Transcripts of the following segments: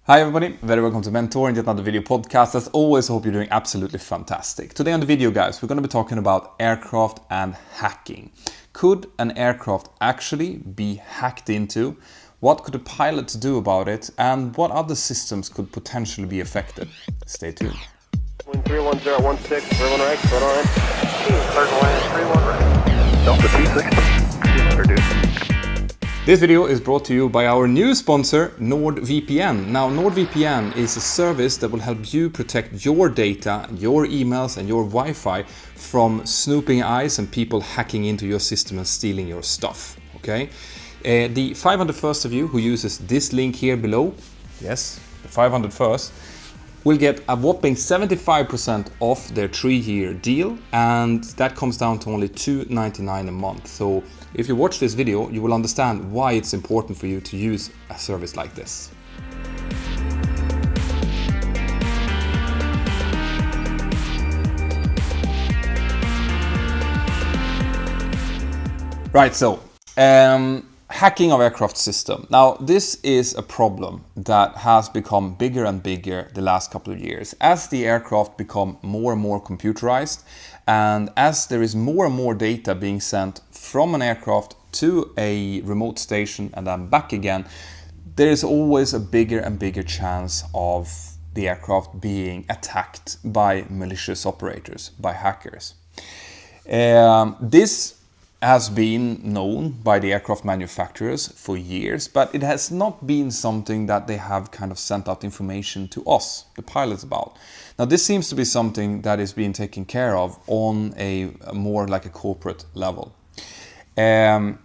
Hi everybody, very welcome to Mentor and yet another video podcast. As always, I hope you're doing absolutely fantastic. Today on the video, guys, we're going to be talking about aircraft and hacking. Could an aircraft actually be hacked into? What could a pilot do about it? And what other systems could potentially be affected? Stay tuned. Wind 31016, 31 right, right on right. Circle land, 31 right. Delta 260, reduce. This video is brought to you by our new sponsor, NordVPN. Now, NordVPN is a service that will help you protect your data, your emails and your Wi-Fi from snooping eyes and people hacking into your system and stealing your stuff, okay? The 501st of you who uses this link here below, yes, the 501st, will get a whopping 75% off their 3-year deal, and that comes down to only $2.99 a month. So if you watch this video, you will understand why it's important for you to use a service like this. Right, so hacking of aircraft system. Now, this is a problem that has become bigger and bigger the last couple of years as the aircraft become more and more computerized, and as there is more and more data being sent from an aircraft to a remote station and then back again. There is always a bigger and bigger chance of the aircraft being attacked by malicious operators, by hackers. This has been known by the aircraft manufacturers for years, but it has not been something that they have kind of sent out information to us, the pilots, about. Now, this seems to be something that is being taken care of on a more like a corporate level. There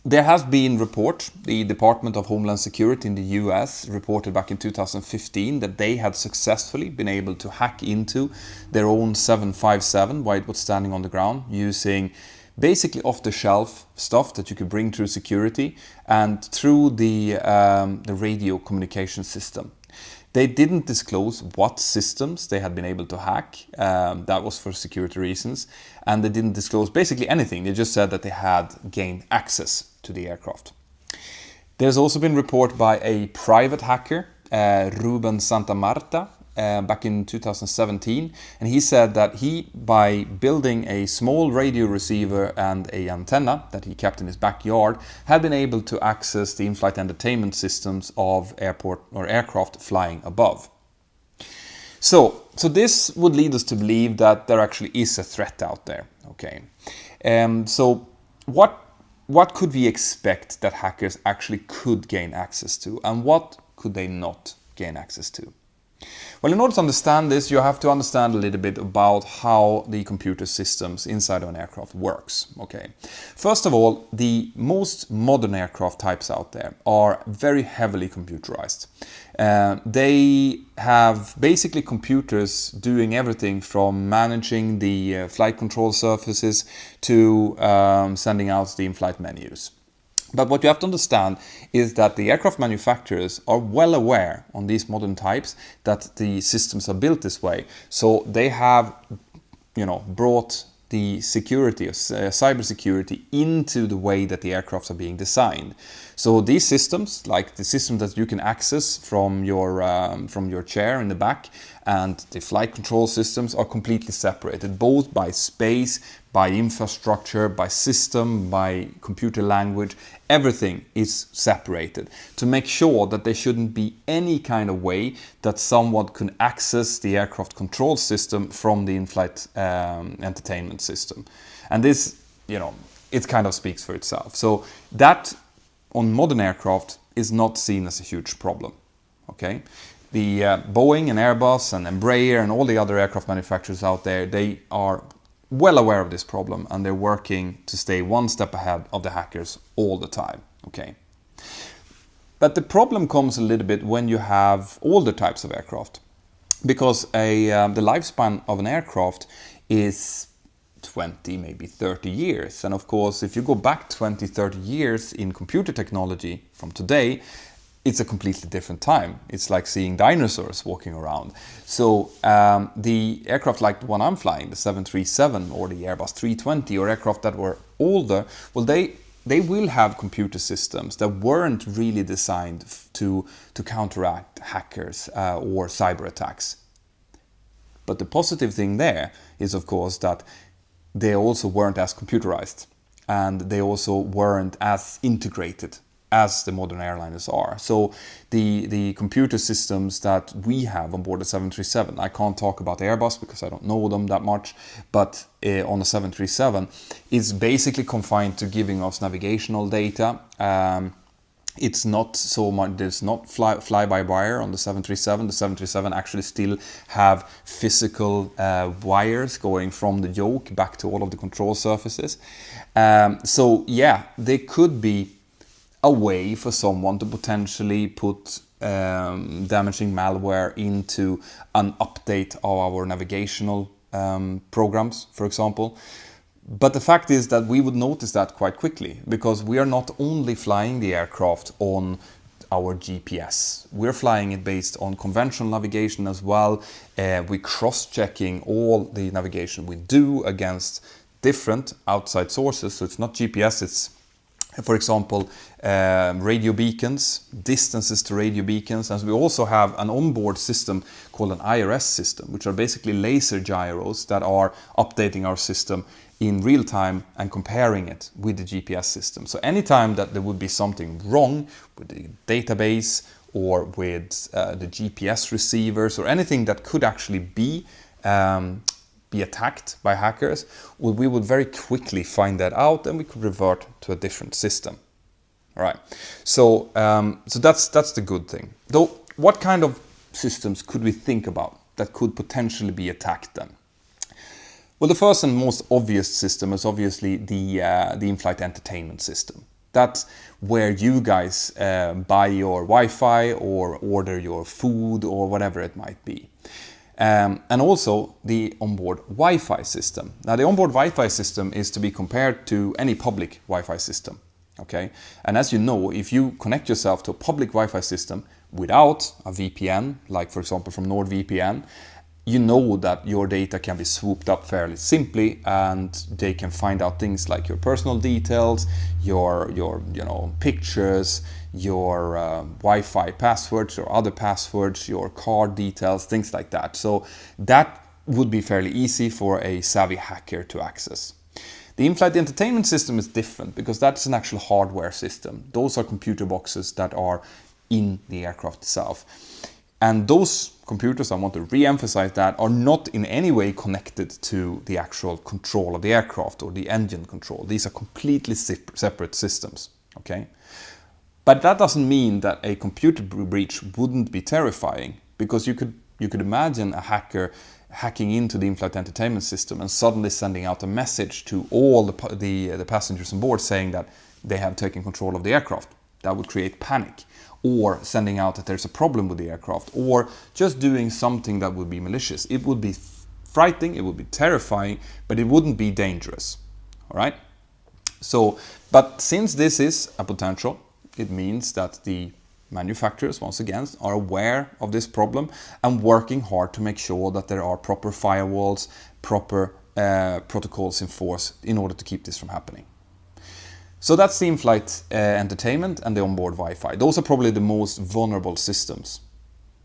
has been report, the Department of Homeland Security in the US reported back in 2015 that they had successfully been able to hack into their own 757 while it was standing on the ground using basically off-the-shelf stuff that you could bring through security and through the radio communication system. They didn't disclose what systems they had been able to hack. That was for security reasons. And they didn't disclose basically anything. They just said that they had gained access to the aircraft. There's also been report by a private hacker, Ruben Santamarta, back in 2017, and he said that he, by building a small radio receiver and an antenna that he kept in his backyard, had been able to access the in-flight entertainment systems of aircraft flying above. So this would lead us to believe that there actually is a threat out there. Okay, so what could we expect that hackers actually could gain access to, and what could they not gain access to? Well, in order to understand this, you have to understand a little bit about how the computer systems inside of an aircraft works. Okay. First of all, the most modern aircraft types out there are very heavily computerized. They have basically computers doing everything from managing the flight control surfaces to sending out the in-flight menus. But what you have to understand is that the aircraft manufacturers are well aware on these modern types that the systems are built this way. So they have, brought the security, cybersecurity, into the way that the aircrafts are being designed. So these systems, like the system that you can access from your chair in the back, and the flight control systems are completely separated, both by space, by infrastructure, by system, by computer language. Everything is separated to make sure that there shouldn't be any kind of way that someone can access the aircraft control system from the in-flight entertainment system. And this, it kind of speaks for itself. So that on modern aircraft is not seen as a huge problem. Okay, the Boeing and Airbus and Embraer and all the other aircraft manufacturers out there, they are well aware of this problem, and they're working to stay one step ahead of the hackers all the time. Okay, but the problem comes a little bit when you have older types of aircraft, because the lifespan of an aircraft is 20, maybe 30 years. And of course, if you go back 20, 30 years in computer technology from today, it's a completely different time. It's like seeing dinosaurs walking around. So the aircraft like the one I'm flying, the 737 or the Airbus 320, or aircraft that were older, well, they they will have computer systems that weren't really designed to counteract hackers or cyber attacks. But the positive thing there is, of course, that they also weren't as computerized, and they also weren't as integrated as the modern airliners are. So the computer systems that we have on board the 737, I can't talk about Airbus because I don't know them that much, but on the 737 is basically confined to giving us navigational data. It's not so much, there's not fly-by-wire on the 737. The 737 actually still have physical wires going from the yoke back to all of the control surfaces. So yeah, there could be a way for someone to potentially put damaging malware into an update of our navigational programs, for example. But the fact is that we would notice that quite quickly, because we are not only flying the aircraft on our GPS. We're flying it based on conventional navigation as well. We're cross-checking all the navigation we do against different outside sources. So it's not GPS, it's, for example, radio beacons, distances to radio beacons. And we also have an onboard system called an IRS system, which are basically laser gyros that are updating our system in real time and comparing it with the GPS system. So anytime that there would be something wrong with the database or with the GPS receivers or anything that could actually be attacked by hackers, well, we would very quickly find that out and we could revert to a different system. All right. So that's the good thing. Though, what kind of systems could we think about that could potentially be attacked then? Well, the first and most obvious system is obviously the Inflight entertainment system. That's where you guys buy your Wi-Fi or order your food or whatever it might be. And also the onboard Wi-Fi system. Now, the onboard Wi-Fi system is to be compared to any public Wi-Fi system. Okay, and as you know, if you connect yourself to a public Wi-Fi system without a VPN, like for example from NordVPN, you know that your data can be swooped up fairly simply, and they can find out things like your personal details, your pictures, your Wi-Fi passwords or other passwords, your card details, things like that. So that would be fairly easy for a savvy hacker to access. The in-flight entertainment system is different because that's an actual hardware system. Those are computer boxes that are in the aircraft itself. And those computers, I want to re-emphasize that, are not in any way connected to the actual control of the aircraft or the engine control. These are completely separate systems, okay? But that doesn't mean that a computer breach wouldn't be terrifying, because you could imagine a hacker hacking into the in-flight entertainment system and suddenly sending out a message to all the passengers on board saying that they have taken control of the aircraft. That would create panic. Or sending out that there's a problem with the aircraft, or just doing something that would be malicious. It would be frightening, it would be terrifying, but it wouldn't be dangerous. All right? So, but since this is a potential, it means that the manufacturers, once again, are aware of this problem and working hard to make sure that there are proper firewalls, proper protocols in force in order to keep this from happening. So that's the in-flight entertainment and the onboard Wi-Fi. Those are probably the most vulnerable systems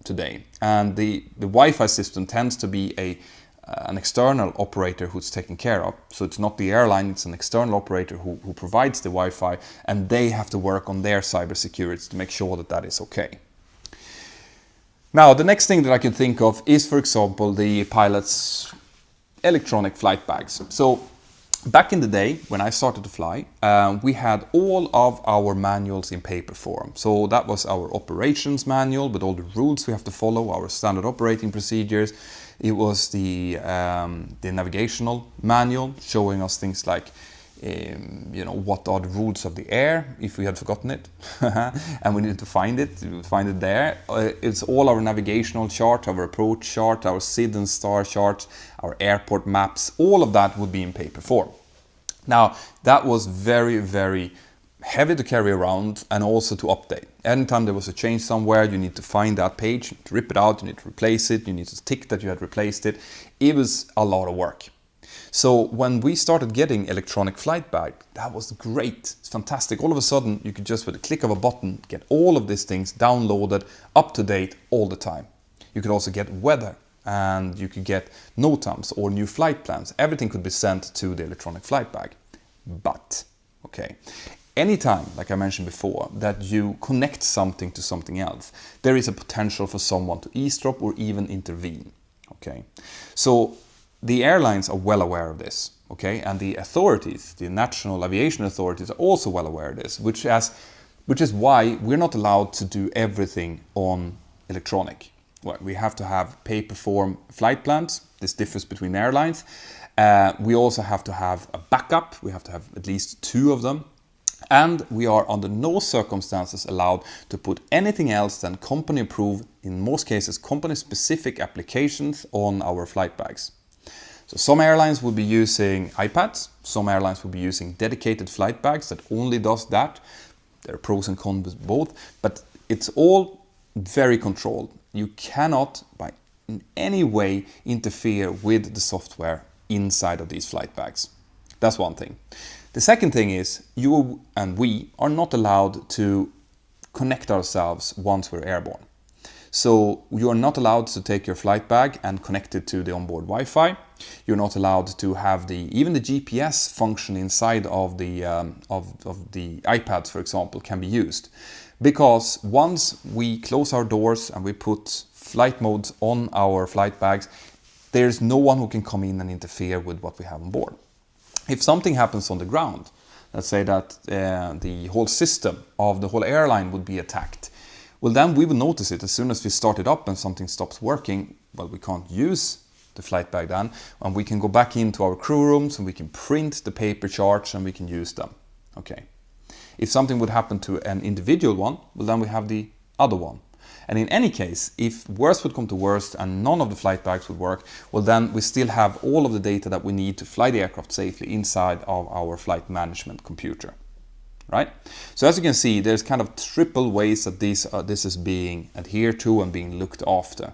today. And the Wi-Fi system tends to be an external operator who's taken care of. So it's not the airline, it's an external operator who provides the Wi-Fi, and they have to work on their cybersecurity to make sure that that is okay. Now, the next thing that I can think of is, for example, the pilot's electronic flight bags. So back in the day, when I started to fly, we had all of our manuals in paper form. So that was our operations manual with all the rules we have to follow, our standard operating procedures. It was the navigational manual showing us things like, what are the rules of the air, if we had forgotten it, and we needed to find it. We would find it there. It's all our navigational chart, our approach chart, our SID and STAR charts, our airport maps. All of that would be in paper form. Now, that was very, very heavy to carry around and also to update. Anytime there was a change somewhere, you need to find that page, you need to rip it out, you need to replace it, you need to tick that you had replaced it. It was a lot of work. So when we started getting electronic flight bag, that was great. It's fantastic. All of a sudden, you could just with a click of a button get all of these things downloaded, up to date all the time. You could also get weather, and you could get NOTAMs or new flight plans. Everything could be sent to the electronic flight bag. But, okay, anytime, like I mentioned before, that you connect something to something else, there is a potential for someone to eavesdrop or even intervene. Okay, so the airlines are well aware of this, okay, and the authorities, the national aviation authorities, are also well aware of this, which is why we're not allowed to do everything on electronic. Well, we have to have paper form flight plans. This differs between airlines. We also have to have a backup. We have to have at least 2 of them. And we are under no circumstances allowed to put anything else than company approved, in most cases company specific applications on our flight bags. So some airlines will be using iPads, some airlines will be using dedicated flight bags that only does that. There are pros and cons with both, but it's all very controlled. You cannot in any way interfere with the software inside of these flight bags. That's one thing. The second thing is you and we are not allowed to connect ourselves once we're airborne. So you are not allowed to take your flight bag and connect it to the onboard Wi-Fi. You're not allowed to have even the GPS function inside of the iPads, for example, can be used. Because once we close our doors and we put flight modes on our flight bags, there's no one who can come in and interfere with what we have on board. If something happens on the ground, let's say that the whole system of the whole airline would be attacked, well, then we will notice it as soon as we start it up and something stops working. Well, we can't use the flight bag then, and we can go back into our crew rooms and we can print the paper charts and we can use them. Okay. If something would happen to an individual one, well, then we have the other one. And in any case, if worst would come to worst and none of the flight bags would work, well, then we still have all of the data that we need to fly the aircraft safely inside of our flight management computer. Right? So as you can see, there's kind of triple ways that this is being adhered to and being looked after.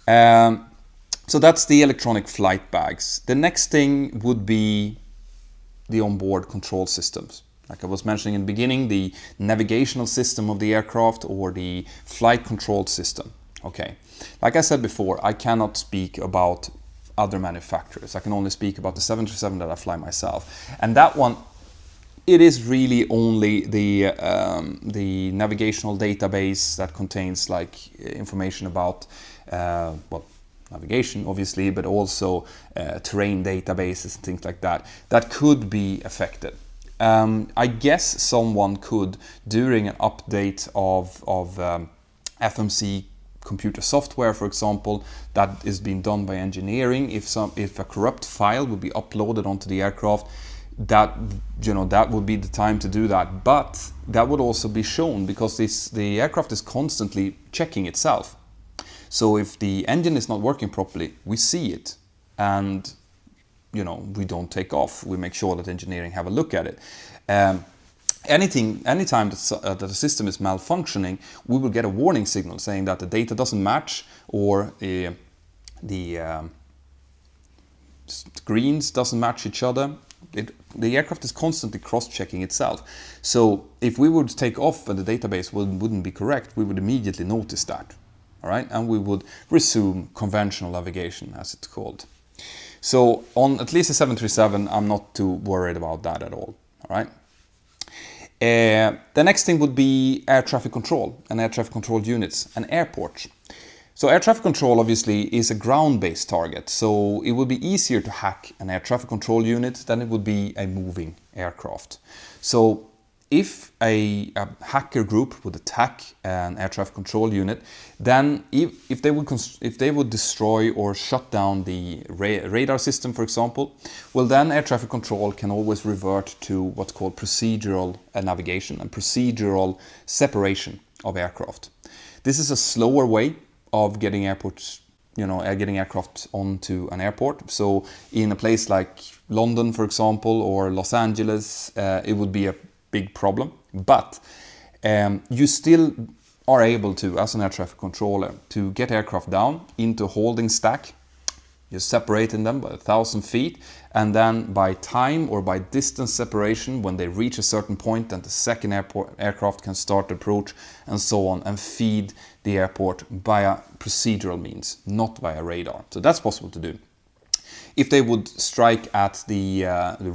So that's the electronic flight bags. The next thing would be the onboard control systems. Like I was mentioning in the beginning, the navigational system of the aircraft or the flight control system. Okay, like I said before, I cannot speak about other manufacturers. I can only speak about the 737 that I fly myself. And that one, it is really only the navigational database that contains like information about navigation, obviously, but also terrain databases and things like that that could be affected. I guess someone could, during an update of FMC computer software, for example, that is being done by engineering, if a corrupt file would be uploaded onto the aircraft, that would be the time to do that. But that would also be shown because the aircraft is constantly checking itself. So if the engine is not working properly, we see it, and we don't take off. We make sure that engineering have a look at it. Anytime that the system is malfunctioning, we will get a warning signal saying that the data doesn't match, or the screens doesn't match each other. The aircraft is constantly cross-checking itself. So if we would take off and the database wouldn't be correct, we would immediately notice that. All right, and we would resume conventional navigation, as it's called. So on at least the 737, I'm not too worried about that at all. All right. The next thing would be air traffic control and air traffic control units and airports. So air traffic control obviously is a ground-based target, so it would be easier to hack an air traffic control unit than it would be a moving aircraft. So if a hacker group would attack an air traffic control unit, then if they would destroy or shut down the radar system, for example, well, then air traffic control can always revert to what's called procedural navigation and procedural separation of aircraft. This is a slower way of getting getting aircraft onto an airport. So in a place like London, for example, or Los Angeles, it would be a big problem, but you still are able to, as an air traffic controller, to get aircraft down into holding stack You're separating them by 1,000 feet, and then by time or by distance separation, when they reach a certain point, then the second aircraft can start approach and so on, and feed the airport via procedural means, not via radar. So that's possible to do. If they would strike at the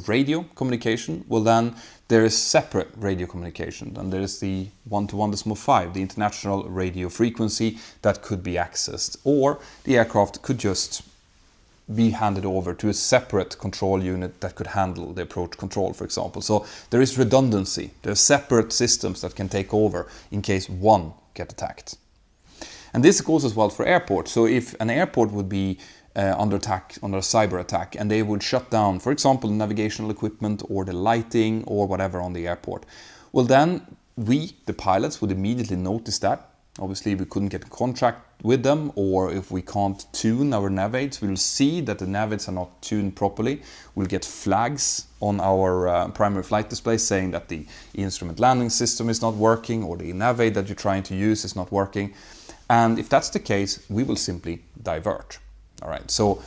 radio communication, well then there is separate radio communication, and there is the 1 to 1.5, the international radio frequency that could be accessed, or the aircraft could just be handed over to a separate control unit that could handle the approach control, for example. So there is redundancy. There are separate systems that can take over in case one get attacked. And this goes as well for airports. So if an airport would be under attack, under a cyber attack, and they would shut down, for example, the navigational equipment or the lighting or whatever on the airport, well then we, the pilots, would immediately notice that. Obviously, we couldn't get a contract with them, or if we can't tune our navigates, we'll see that the navigates are not tuned properly. We'll get flags on our primary flight display saying that the instrument landing system is not working, or the navigate that you're trying to use is not working. And if that's the case, we will simply divert. All right, so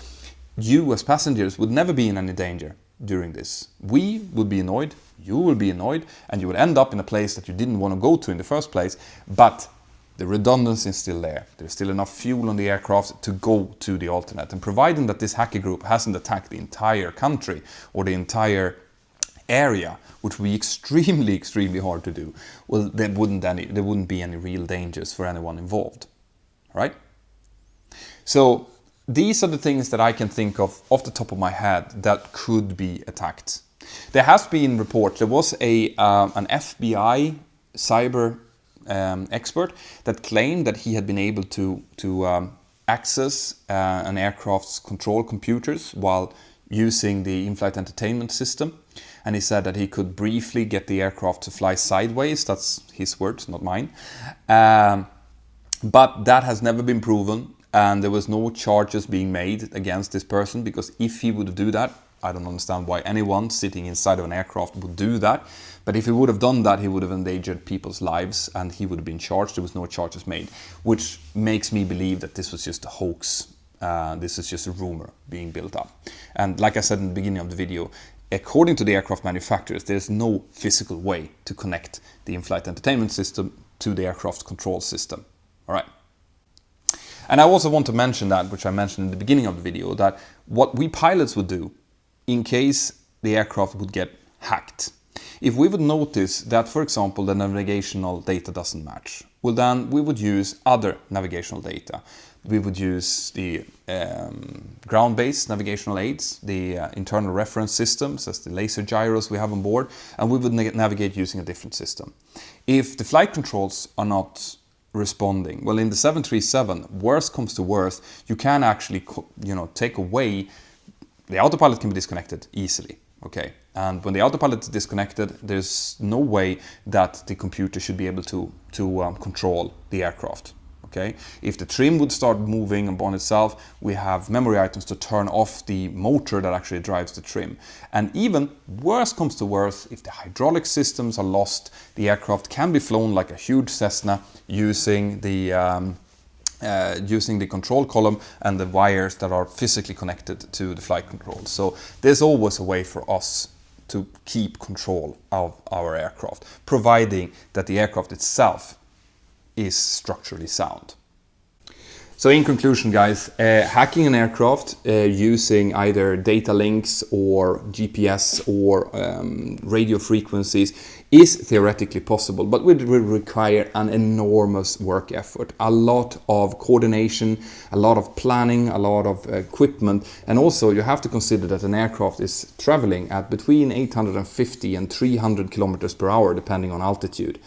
you as passengers would never be in any danger during this. We would be annoyed, you will be annoyed, and you would end up in a place that you didn't want to go to in the first place, but the redundancy is still there. There's still enough fuel on the aircraft to go to the alternate. And providing that this hacker group hasn't attacked the entire country or the entire area, which would be extremely, extremely hard to do, well, there wouldn't be any real dangers for anyone involved. All right? So these are the things that I can think of off the top of my head that could be attacked. There has been reports. There was an FBI cyber expert that claimed that he had been able to access an aircraft's control computers while using the in-flight entertainment system. And he said that he could briefly get the aircraft to fly sideways. That's his words, not mine. But that has never been proven, and there was no charges being made against this person, because if he would do that, I don't understand why anyone sitting inside of an aircraft would do that. But if he would have done that, he would have endangered people's lives and he would have been charged. There was no charges made, which makes me believe that this was just a hoax. This is just a rumor being built up. And like I said in the beginning of the video, according to the aircraft manufacturers, there's no physical way to connect the in-flight entertainment system to the aircraft control system. All right. And I also want to mention that, which I mentioned in the beginning of the video, that what we pilots would do in case the aircraft would get hacked. If we would notice that, for example, the navigational data doesn't match, well then we would use other navigational data. We would use the ground-based navigational aids, the internal reference systems, as the laser gyros we have on board, and we would navigate using a different system. If the flight controls are not responding, well, in the 737, worst comes to worst, you can actually, take away. The autopilot can be disconnected easily, okay? And when the autopilot is disconnected, there's no way that the computer should be able to control the aircraft, okay? If the trim would start moving upon itself, we have memory items to turn off the motor that actually drives the trim. And even worse comes to worse, if the hydraulic systems are lost, the aircraft can be flown like a huge Cessna using the control column and the wires that are physically connected to the flight controls. So there's always a way for us to keep control of our aircraft, providing that the aircraft itself is structurally sound. So in conclusion, guys, hacking an aircraft using either data links or GPS or radio frequencies is theoretically possible, but it will require an enormous work effort, a lot of coordination, a lot of planning, a lot of equipment, and also you have to consider that an aircraft is traveling at between 850 and 300 kilometers per hour, depending on altitude.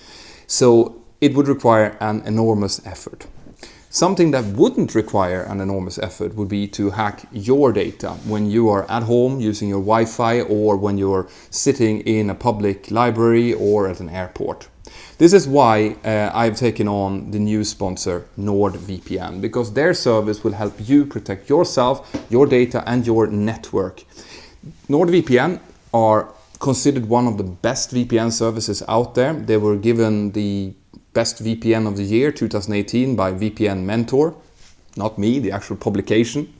So it would require an enormous effort. Something that wouldn't require an enormous effort would be to hack your data when you are at home using your Wi-Fi, or when you're sitting in a public library or at an airport. This is why I've taken on the new sponsor NordVPN, because their service will help you protect yourself, your data and your network. NordVPN are considered one of the best VPN services out there. They were given the Best VPN of the Year 2018 by VPN Mentour, not me, the actual publication.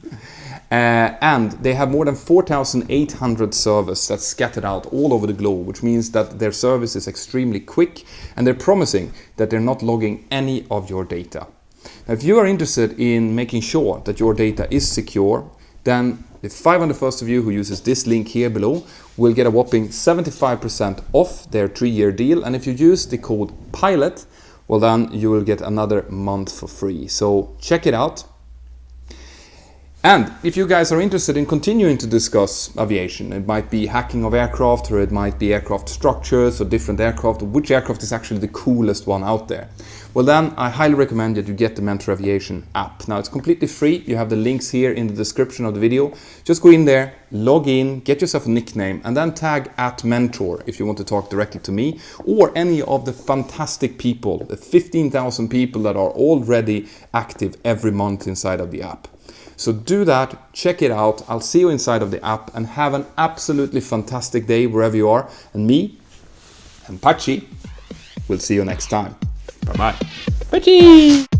And they have more than 4,800 servers that's scattered out all over the globe, which means that their service is extremely quick, and they're promising that they're not logging any of your data. Now, if you are interested in making sure that your data is secure, then the 501st of you who uses this link here below will get a whopping 75% off their 3-year deal. And if you use the code PILOT, well, then you will get another month for free. So check it out. And if you guys are interested in continuing to discuss aviation, it might be hacking of aircraft, or it might be aircraft structures or different aircraft, or which aircraft is actually the coolest one out there, well then I highly recommend that you get the Mentour Aviation app. Now it's completely free. You have the links here in the description of the video. Just go in there, log in, get yourself a nickname, and then tag @Mentor if you want to talk directly to me or any of the fantastic people, the 15,000 people that are already active every month inside of the app. So do that, check it out. I'll see you inside of the app, and have an absolutely fantastic day wherever you are. And me and Pachi will see you next time. Bye-bye. Pachi!